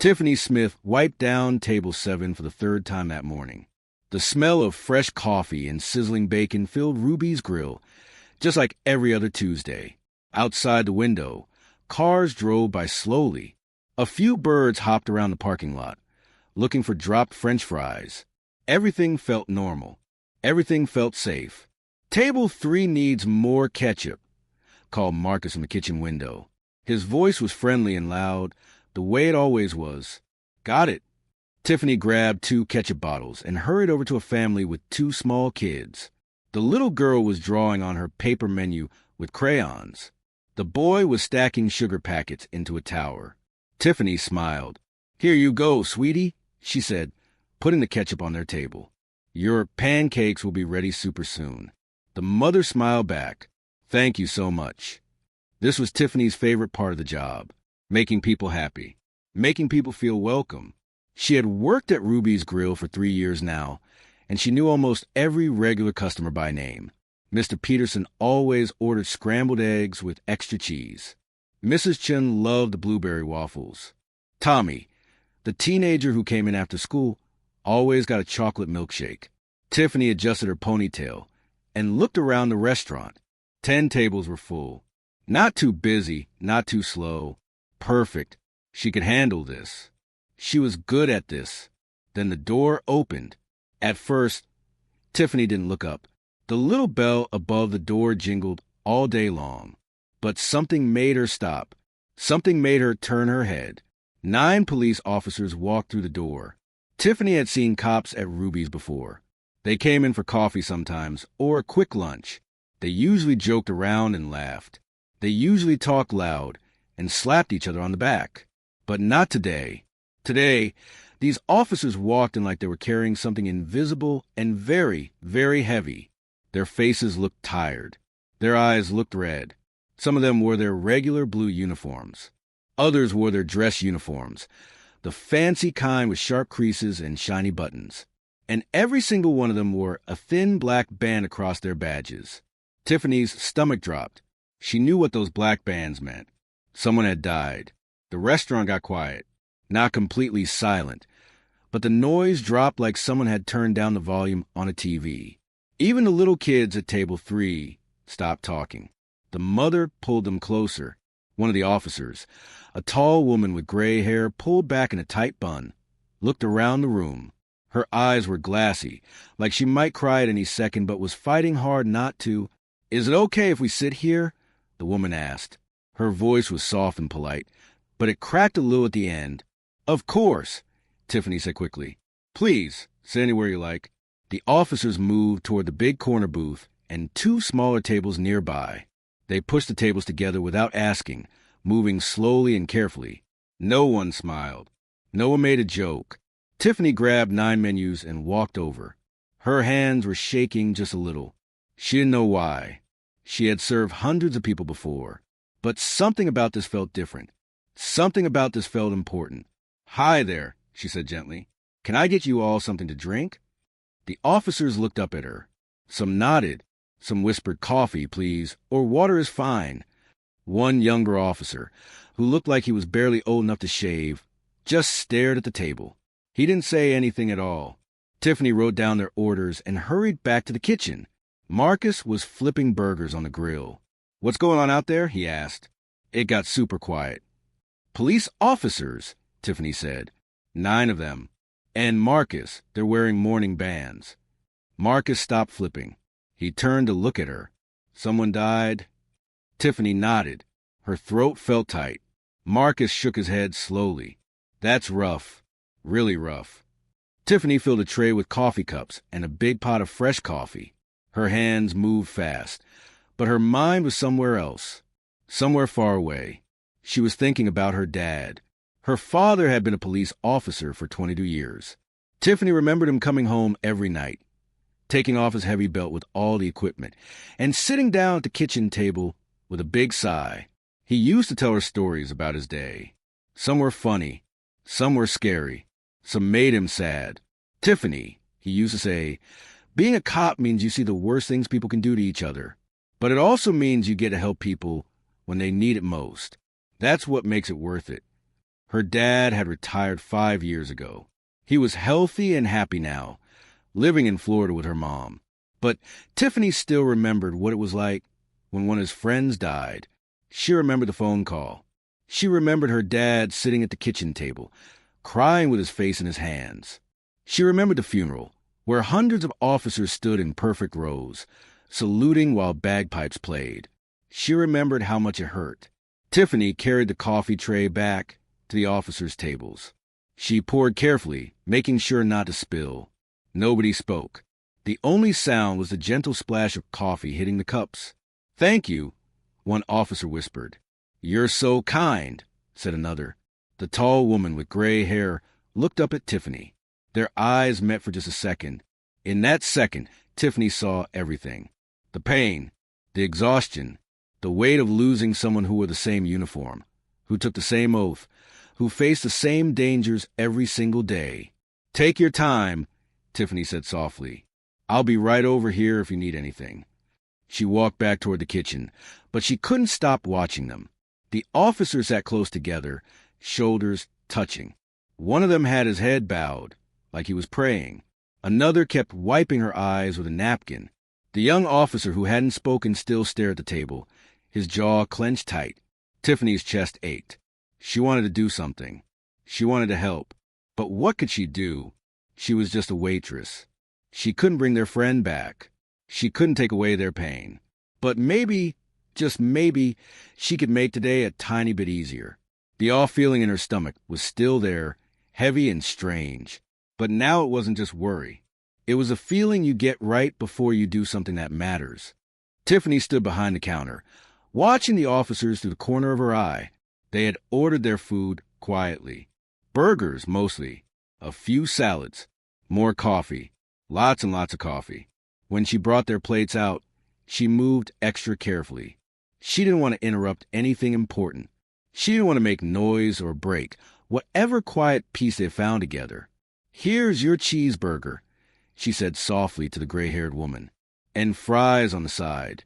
Tiffany Smith wiped down table 7 for the third time that morning. The smell of fresh coffee and sizzling bacon filled Ruby's grill, just like every other Tuesday. Outside the window, cars drove by slowly. A few birds hopped around the parking lot, looking for dropped French fries. Everything felt normal. Everything felt safe. "Table 3 needs more ketchup," called Marcus from the kitchen window. His voice was friendly and loud, the way it always was. "Got it." Tiffany grabbed 2 ketchup bottles and hurried over to a family with 2 small kids. The little girl was drawing on her paper menu with crayons. The boy was stacking sugar packets into a tower. Tiffany smiled. "Here you go, sweetie," she said, putting the ketchup on their table. "Your pancakes will be ready super soon." The mother smiled back. "Thank you so much." This was Tiffany's favorite part of the job, making people happy, making people feel welcome. She had worked at Ruby's Grill for 3 years now, and she knew almost every regular customer by name. Mr. Peterson always ordered scrambled eggs with extra cheese. Mrs. Chen loved the blueberry waffles. Tommy, the teenager who came in after school, always got a chocolate milkshake. Tiffany adjusted her ponytail and looked around the restaurant. 10 tables were full. Not too busy, not too slow. Perfect. She could handle this. She was good at this. Then the door opened. At first, Tiffany didn't look up. The little bell above the door jingled all day long. But something made her stop. Something made her turn her head. 9 police officers walked through the door. Tiffany had seen cops at Ruby's before. They came in for coffee sometimes, or a quick lunch. They usually joked around and laughed. They usually talked loud and slapped each other on the back. But not today. Today, these officers walked in like they were carrying something invisible and very, very heavy. Their faces looked tired. Their eyes looked red. Some of them wore their regular blue uniforms. Others wore their dress uniforms, the fancy kind with sharp creases and shiny buttons. And every single one of them wore a thin black band across their badges. Tiffany's stomach dropped. She knew what those black bands meant. Someone had died. The restaurant got quiet. Not completely silent, but the noise dropped like someone had turned down the volume on a TV. Even the little kids at table 3 stopped talking. The mother pulled them closer. One of the officers, a tall woman with gray hair pulled back in a tight bun, looked around the room. Her eyes were glassy, like she might cry at any second, but was fighting hard not to. "Is it okay if we sit here?" the woman asked. Her voice was soft and polite, but it cracked a little at the end. "Of course," Tiffany said quickly. "Please, sit anywhere you like." The officers moved toward the big corner booth and 2 smaller tables nearby. They pushed the tables together without asking, moving slowly and carefully. No one smiled. No one made a joke. Tiffany grabbed 9 menus and walked over. Her hands were shaking just a little. She didn't know why. She had served hundreds of people before. But something about this felt different. Something about this felt important. "Hi there," she said gently. "Can I get you all something to drink?" The officers looked up at her. Some nodded. Some whispered, "Coffee, please," or "Water is fine." One younger officer, who looked like he was barely old enough to shave, just stared at the table. He didn't say anything at all. Tiffany wrote down their orders and hurried back to the kitchen. Marcus was flipping burgers on the grill. "What's going on out there?" he asked. It got super quiet. "Police officers," Tiffany said. 9 of them. "And Marcus, they're wearing mourning bands." Marcus stopped flipping. He turned to look at her. "Someone died?" Tiffany nodded. Her throat felt tight. Marcus shook his head slowly. "That's rough. Really rough." Tiffany filled a tray with coffee cups and a big pot of fresh coffee. Her hands moved fast, but her mind was somewhere else. Somewhere far away. She was thinking about her dad. Her father had been a police officer for 22 years. Tiffany remembered him coming home every night, taking off his heavy belt with all the equipment, and sitting down at the kitchen table with a big sigh. He used to tell her stories about his day. Some were funny, some were scary, some made him sad. "Tiffany," he used to say, "being a cop means you see the worst things people can do to each other, but it also means you get to help people when they need it most. That's what makes it worth it." Her dad had retired 5 years ago. He was healthy and happy now, living in Florida with her mom. But Tiffany still remembered what it was like when one of his friends died. She remembered the phone call. She remembered her dad sitting at the kitchen table, crying with his face in his hands. She remembered the funeral, where hundreds of officers stood in perfect rows, saluting while bagpipes played. She remembered how much it hurt. Tiffany carried the coffee tray back to the officers' tables. She poured carefully, making sure not to spill. Nobody spoke. The only sound was the gentle splash of coffee hitting the cups. "Thank you," one officer whispered. "You're so kind," said another. The tall woman with gray hair looked up at Tiffany. Their eyes met for just a second. In that second, Tiffany saw everything. The pain, the exhaustion, the weight of losing someone who wore the same uniform, who took the same oath, who faced the same dangers every single day. "Take your time," Tiffany said softly. "I'll be right over here if you need anything." She walked back toward the kitchen, but she couldn't stop watching them. The officers sat close together, shoulders touching. One of them had his head bowed, like he was praying. Another kept wiping her eyes with a napkin. The young officer who hadn't spoken still stared at the table, his jaw clenched tight. Tiffany's chest ached. She wanted to do something. She wanted to help. But what could she do? She was just a waitress. She couldn't bring their friend back. She couldn't take away their pain. But maybe, just maybe, she could make today a tiny bit easier. The off feeling in her stomach was still there, heavy and strange. But now it wasn't just worry. It was a feeling you get right before you do something that matters. Tiffany stood behind the counter, watching the officers through the corner of her eye. They had ordered their food quietly. Burgers, mostly. A few salads. More coffee. Lots and lots of coffee. When she brought their plates out, she moved extra carefully. She didn't want to interrupt anything important. She didn't want to make noise or break whatever quiet peace they found together. "Here's your cheeseburger," she said softly to the gray-haired woman, "and fries on the side."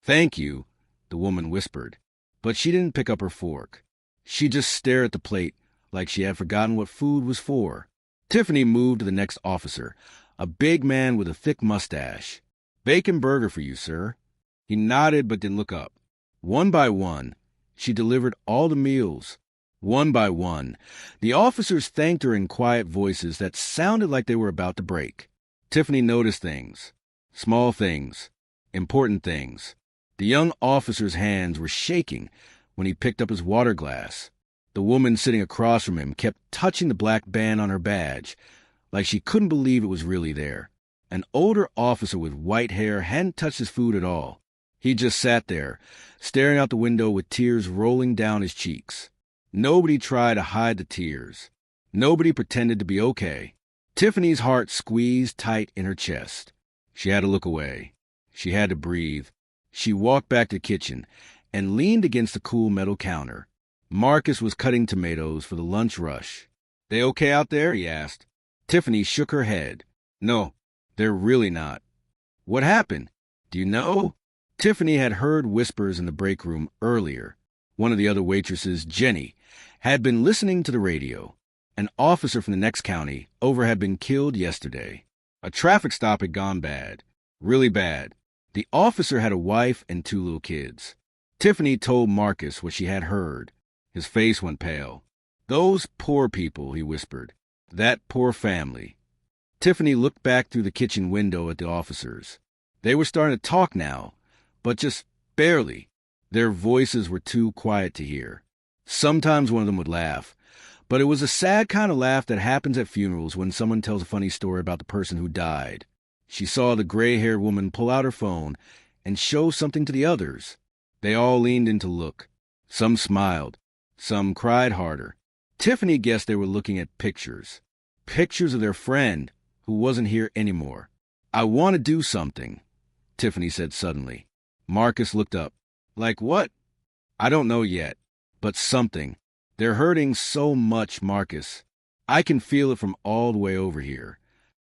"Thank you," the woman whispered, but she didn't pick up her fork. She just stared at the plate like she had forgotten what food was for. Tiffany moved to the next officer, a big man with a thick mustache. "Bacon burger for you, sir." He nodded but didn't look up. One by one, she delivered all the meals. One by one, the officers thanked her in quiet voices that sounded like they were about to break. Tiffany noticed things. Small things. Important things. The young officer's hands were shaking when he picked up his water glass. The woman sitting across from him kept touching the black band on her badge, like she couldn't believe it was really there. An older officer with white hair hadn't touched his food at all. He just sat there, staring out the window with tears rolling down his cheeks. Nobody tried to hide the tears. Nobody pretended to be okay. Tiffany's heart squeezed tight in her chest. She had to look away. She had to breathe. She walked back to the kitchen and leaned against the cool metal counter. Marcus was cutting tomatoes for the lunch rush. "They okay out there?" he asked. Tiffany shook her head. "No, they're really not." "What happened? Do you know?" Tiffany had heard whispers in the break room earlier. One of the other waitresses, Jenny, had been listening to the radio. An officer from the next county over had been killed yesterday. A traffic stop had gone bad. Really bad. The officer had a wife and 2 little kids. Tiffany told Marcus what she had heard. His face went pale. "Those poor people," he whispered. "That poor family." Tiffany looked back through the kitchen window at the officers. They were starting to talk now, but just barely. Their voices were too quiet to hear. Sometimes one of them would laugh, but it was a sad kind of laugh that happens at funerals when someone tells a funny story about the person who died. She saw the gray-haired woman pull out her phone and show something to the others. They all leaned in to look. Some smiled. Some cried harder. Tiffany guessed they were looking at pictures. Pictures of their friend who wasn't here anymore. "I want to do something," Tiffany said suddenly. Marcus looked up. "Like what?" "I don't know yet, but something. They're hurting so much, Marcus. I can feel it from all the way over here."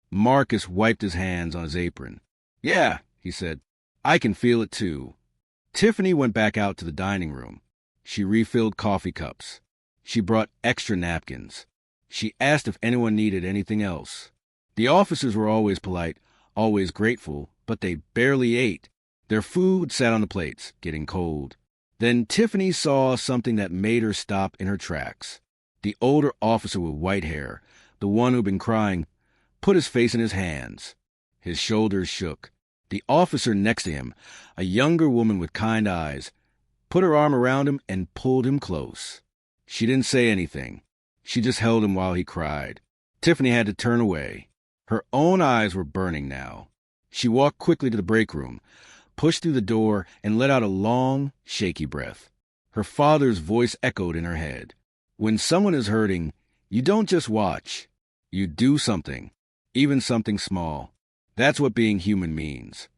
Marcus wiped his hands on his apron. "Yeah," he said. "I can feel it too." Tiffany went back out to the dining room. She refilled coffee cups. She brought extra napkins. She asked if anyone needed anything else. The officers were always polite, always grateful, but they barely ate. Their food sat on the plates, getting cold. Then Tiffany saw something that made her stop in her tracks. The older officer with white hair, the one who'd been crying, put his face in his hands. His shoulders shook. The officer next to him, a younger woman with kind eyes, put her arm around him and pulled him close. She didn't say anything. She just held him while he cried. Tiffany had to turn away. Her own eyes were burning now. She walked quickly to the break room, pushed through the door, and let out a long, shaky breath. Her father's voice echoed in her head. When someone is hurting, you don't just watch. You do something, even something small. That's what being human means.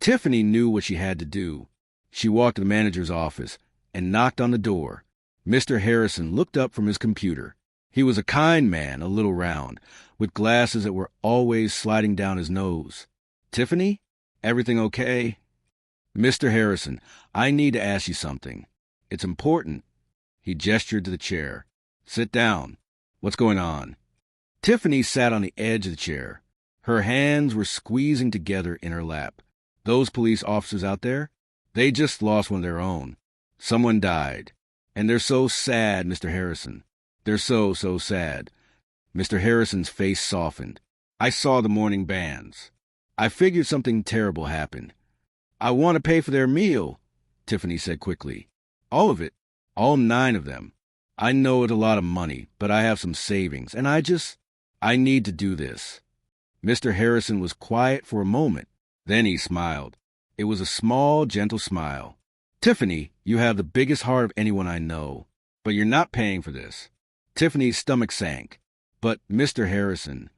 Tiffany knew what she had to do. She walked to the manager's office and knocked on the door. Mr. Harrison looked up from his computer. He was a kind man, a little round, with glasses that were always sliding down his nose. "Tiffany, everything okay?" "Mr. Harrison, I need to ask you something. It's important." He gestured to the chair. "Sit down. What's going on?" Tiffany sat on the edge of the chair. Her hands were squeezing together in her lap. Those police officers out there, they just lost one of their own. Someone died. And they're so sad, Mr. Harrison. They're so sad. Mr. Harrison's face softened. "I saw the morning bands. I figured something terrible happened. I want to pay for their meal," Tiffany said quickly. "All of it. All 9 of them. I know it's a lot of money, but I have some savings, and I need to do this." Mr. Harrison was quiet for a moment. Then he smiled. It was a small, gentle smile. "Tiffany, you have the biggest heart of anyone I know, but you're not paying for this." Tiffany's stomach sank. "But, Mr. Harrison,"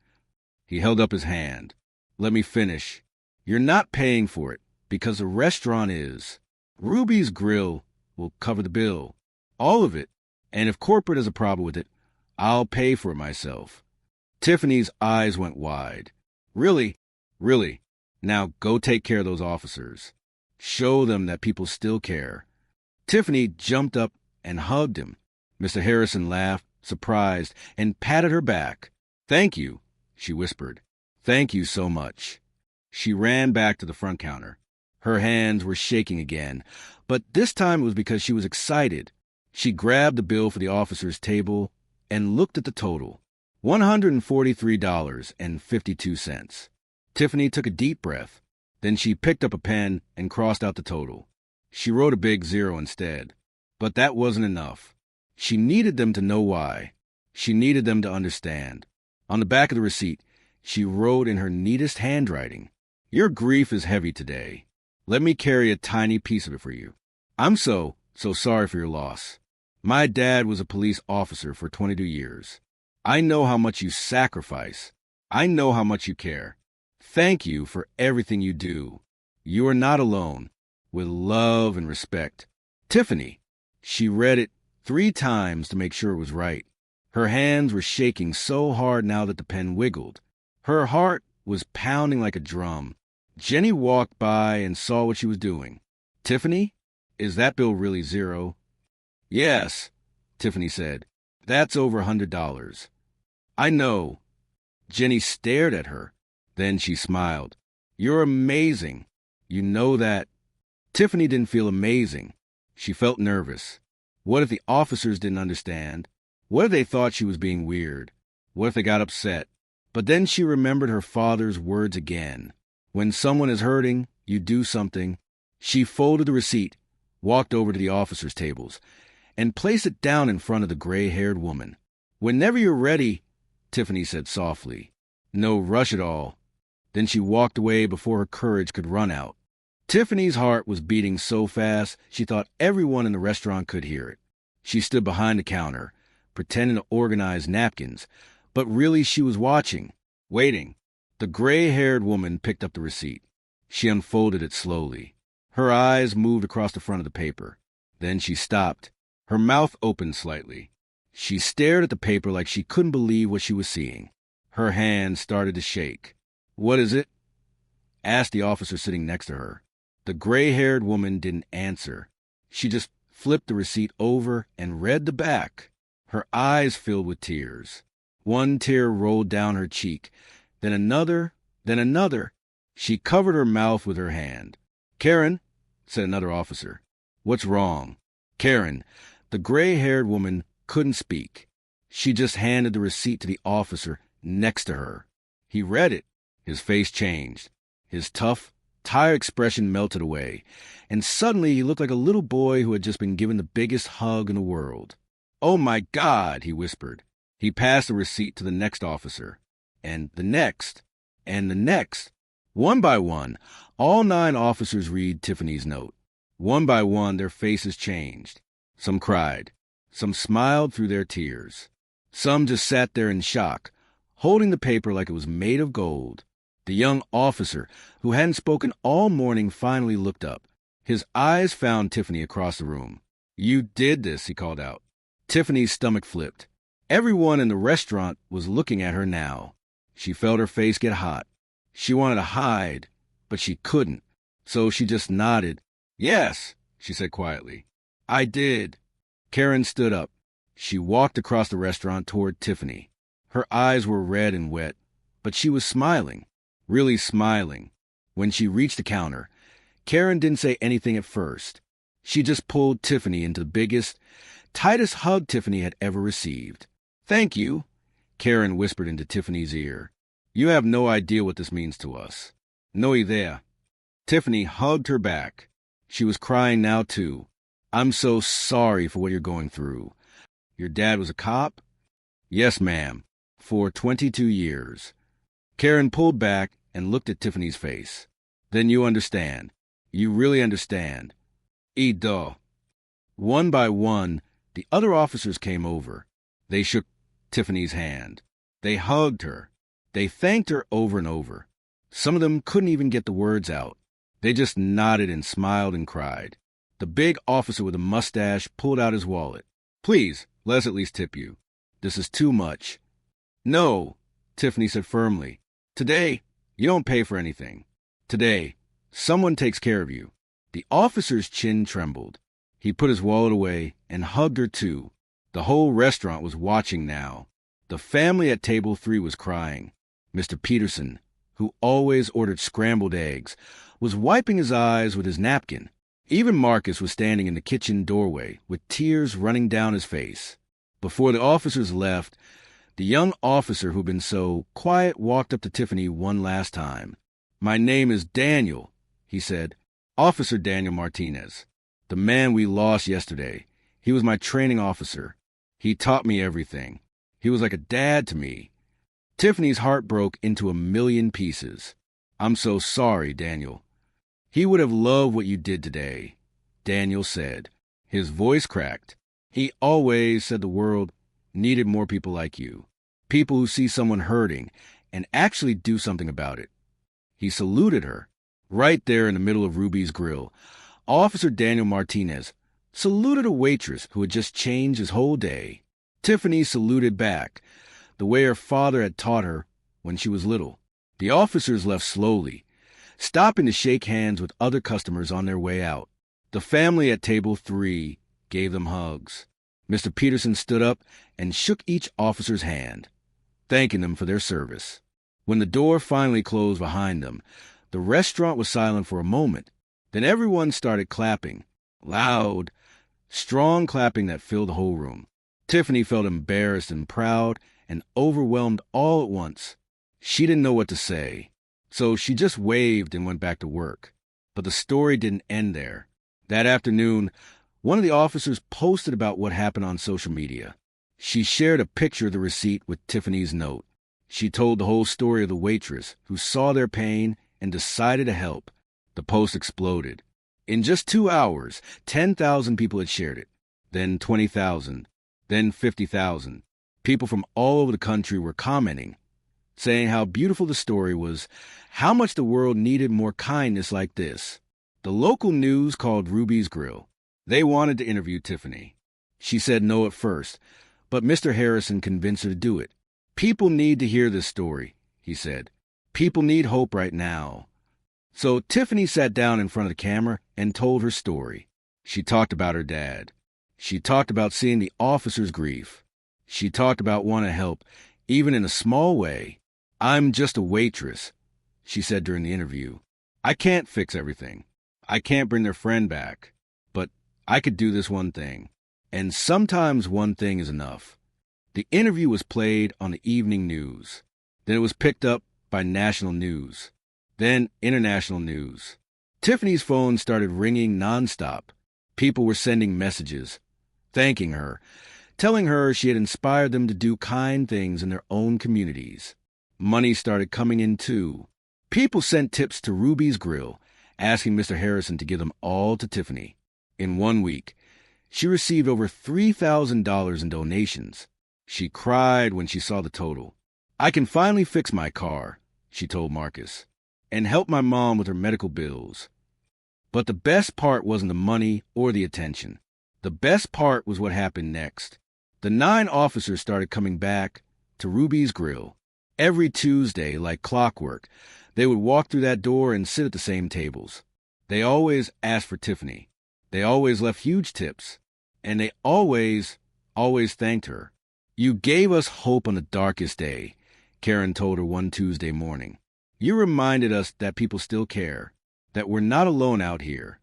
he held up his hand. "Let me finish. You're not paying for it because the restaurant is. Ruby's Grill will cover the bill. All of it. And if corporate has a problem with it, I'll pay for it myself." Tiffany's eyes went wide. "Really? Really? Now go take care of those officers. Show them that people still care." Tiffany jumped up and hugged him. Mr. Harrison laughed, surprised, and patted her back. "Thank you," she whispered. "Thank you so much." She ran back to the front counter. Her hands were shaking again, but this time it was because she was excited. She grabbed the bill for the officer's table and looked at the total. $143.52. Tiffany took a deep breath. Then she picked up a pen and crossed out the total. She wrote a big 0 instead. But that wasn't enough. She needed them to know why. She needed them to understand. On the back of the receipt, she wrote in her neatest handwriting, "Your grief is heavy today. Let me carry a tiny piece of it for you. I'm so sorry for your loss. My dad was a police officer for 22 years. I know how much you sacrifice. I know how much you care. Thank you for everything you do. You are not alone. With love and respect. Tiffany." She read it 3 times to make sure it was right. Her hands were shaking so hard now that the pen wiggled. Her heart was pounding like a drum. Jenny walked by and saw what she was doing. "Tiffany, is that bill really 0? "Yes," Tiffany said. "That's over $100. "I know." Jenny stared at her. Then she smiled. "You're amazing. You know that." Tiffany didn't feel amazing. She felt nervous. What if the officers didn't understand? What if they thought she was being weird? What if they got upset? But then she remembered her father's words again. When someone is hurting, you do something. She folded the receipt, walked over to the officers' tables, and placed it down in front of the gray-haired woman. "Whenever you're ready," Tiffany said softly. "No rush at all." Then she walked away before her courage could run out. Tiffany's heart was beating so fast she thought everyone in the restaurant could hear it. She stood behind the counter, pretending to organize napkins, but really she was watching, waiting. The gray-haired woman picked up the receipt. She unfolded it slowly. Her eyes moved across the front of the paper. Then she stopped. Her mouth opened slightly. She stared at the paper like she couldn't believe what she was seeing. Her hands started to shake. "What is it?" asked the officer sitting next to her. The gray-haired woman didn't answer. She just flipped the receipt over and read the back. Her eyes filled with tears. One tear rolled down her cheek, then another, then another. She covered her mouth with her hand. "Karen," said another officer. "What's wrong?" Karen, the gray-haired woman, couldn't speak. She just handed the receipt to the officer next to her. He read it. His face changed. His tough, tired expression melted away, and suddenly he looked like a little boy who had just been given the biggest hug in the world. "Oh, my God," he whispered. He passed the receipt to the next officer, and the next, and the next. One by one, all 9 officers read Tiffany's note. One by one, their faces changed. Some cried. Some smiled through their tears. Some just sat there in shock, holding the paper like it was made of gold. The young officer, who hadn't spoken all morning, finally looked up. His eyes found Tiffany across the room. "You did this," he called out. Tiffany's stomach flipped. Everyone in the restaurant was looking at her now. She felt her face get hot. She wanted to hide, but she couldn't, so she just nodded. "Yes," she said quietly. "I did." Karen stood up. She walked across the restaurant toward Tiffany. Her eyes were red and wet, but she was smiling, really smiling. When she reached the counter, Karen didn't say anything at first. She just pulled Tiffany into the biggest, tightest hug Tiffany had ever received. "Thank you," Karen whispered into Tiffany's ear. "You have no idea what this means to us. No idea." Tiffany hugged her back. She was crying now, too. "I'm so sorry for what you're going through. Your dad was a cop?" "Yes, ma'am, for 22 years. Karen pulled back and looked at Tiffany's face. "Then you understand. You really understand." "I do." One by one, the other officers came over. They shook Tiffany's hand. They hugged her. They thanked her over and over. Some of them couldn't even get the words out. They just nodded and smiled and cried. The big officer with a mustache pulled out his wallet. "Please, let us at least tip you. This is too much." "No," Tiffany said firmly. "Today, you don't pay for anything. Today, someone takes care of you." The officer's chin trembled. He put his wallet away and hugged her too. The whole restaurant was watching now. The family at table 3 was crying. Mr. Peterson, who always ordered scrambled eggs, was wiping his eyes with his napkin. Even Marcus was standing in the kitchen doorway with tears running down his face. Before the officers left, the young officer who'd been so quiet walked up to Tiffany one last time. "My name is Daniel," he said. "Officer Daniel Martinez. The man we lost yesterday. He was my training officer. He taught me everything. He was like a dad to me." Tiffany's heart broke into a million pieces. "I'm so sorry, Daniel." "He would have loved what you did today," Daniel said. His voice cracked. "He always said the world needed more people like you. People who see someone hurting and actually do something about it." He saluted her. Right there in the middle of Ruby's Grill, Officer Daniel Martinez saluted a waitress who had just changed his whole day. Tiffany saluted back, the way her father had taught her when she was little. The officers left slowly, stopping to shake hands with other customers on their way out. The family at table 3 gave them hugs. Mr. Peterson stood up and shook each officer's hand, thanking them for their service. When the door finally closed behind them, the restaurant was silent for a moment. Then everyone started clapping. Loud, strong clapping that filled the whole room. Tiffany felt embarrassed and proud and overwhelmed all at once. She didn't know what to say, so she just waved and went back to work. But the story didn't end there. That afternoon, one of the officers posted about what happened on social media. She shared a picture of the receipt with Tiffany's note. She told the whole story of the waitress who saw their pain and decided to help. The post exploded. In just 2 hours, 10,000 people had shared it. Then 20,000. Then 50,000. People from all over the country were commenting, saying how beautiful the story was, how much the world needed more kindness like this. The local news called Ruby's Grill. They wanted to interview Tiffany. She said no at first, but Mr. Harrison convinced her to do it. "People need to hear this story," he said. "People need hope right now." So Tiffany sat down in front of the camera and told her story. She talked about her dad. She talked about seeing the officer's grief. She talked about wanting to help, even in a small way. "I'm just a waitress," she said during the interview. "I can't fix everything. I can't bring their friend back. But I could do this one thing. And sometimes one thing is enough." The interview was played on the evening news. Then it was picked up by national news. Then international news. Tiffany's phone started ringing nonstop. People were sending messages, thanking her, telling her she had inspired them to do kind things in their own communities. Money started coming in, too. People sent tips to Ruby's Grill, asking Mr. Harrison to give them all to Tiffany. In 1 week, she received over $3,000 in donations. She cried when she saw the total. "I can finally fix my car," she told Marcus, "and help my mom with her medical bills." But the best part wasn't the money or the attention. The best part was what happened next. The 9 officers started coming back to Ruby's Grill. Every Tuesday, like clockwork, they would walk through that door and sit at the same tables. They always asked for Tiffany. They always left huge tips. And they always thanked her. "You gave us hope on the darkest day," Karen told her one Tuesday morning. "You reminded us that people still care, that we're not alone out here."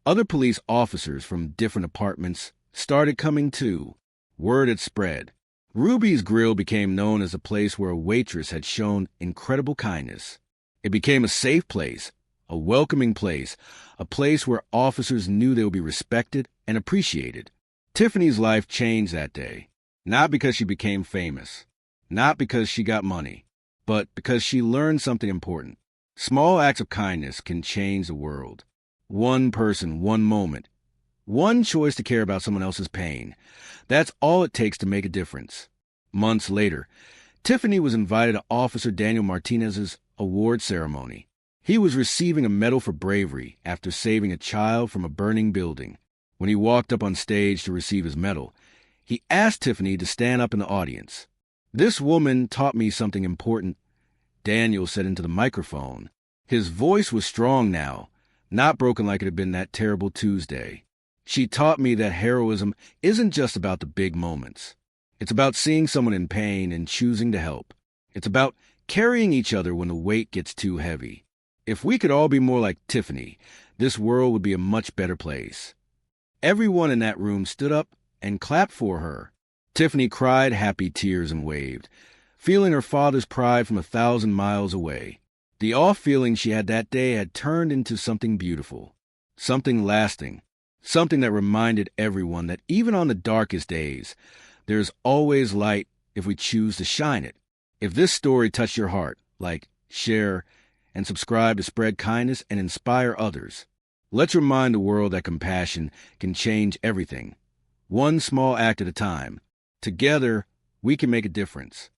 Other police officers from different departments started coming too. Word had spread. Ruby's Grill became known as a place where a waitress had shown incredible kindness. It became a safe place, a welcoming place, a place where officers knew they would be respected and appreciated. Tiffany's life changed that day, not because she became famous, not because she got money, but because she learned something important. Small acts of kindness can change the world. One person, one moment, one choice to care about someone else's pain. That's all it takes to make a difference. Months later, Tiffany was invited to Officer Daniel Martinez's award ceremony. He was receiving a medal for bravery after saving a child from a burning building. When he walked up on stage to receive his medal, he asked Tiffany to stand up in the audience. "This woman taught me something important," Daniel said into the microphone. His voice was strong now, not broken like it had been that terrible Tuesday. "She taught me that heroism isn't just about the big moments. It's about seeing someone in pain and choosing to help. It's about carrying each other when the weight gets too heavy. If we could all be more like Tiffany, this world would be a much better place." Everyone in that room stood up and clapped for her. Tiffany cried happy tears and waved, feeling her father's pride from 1,000 miles away. The off feeling she had that day had turned into something beautiful, something lasting, something that reminded everyone that even on the darkest days, there's always light if we choose to shine it. If this story touched your heart, like, share, and subscribe to spread kindness and inspire others. Let's remind the world that compassion can change everything, one small act at a time. Together, we can make a difference.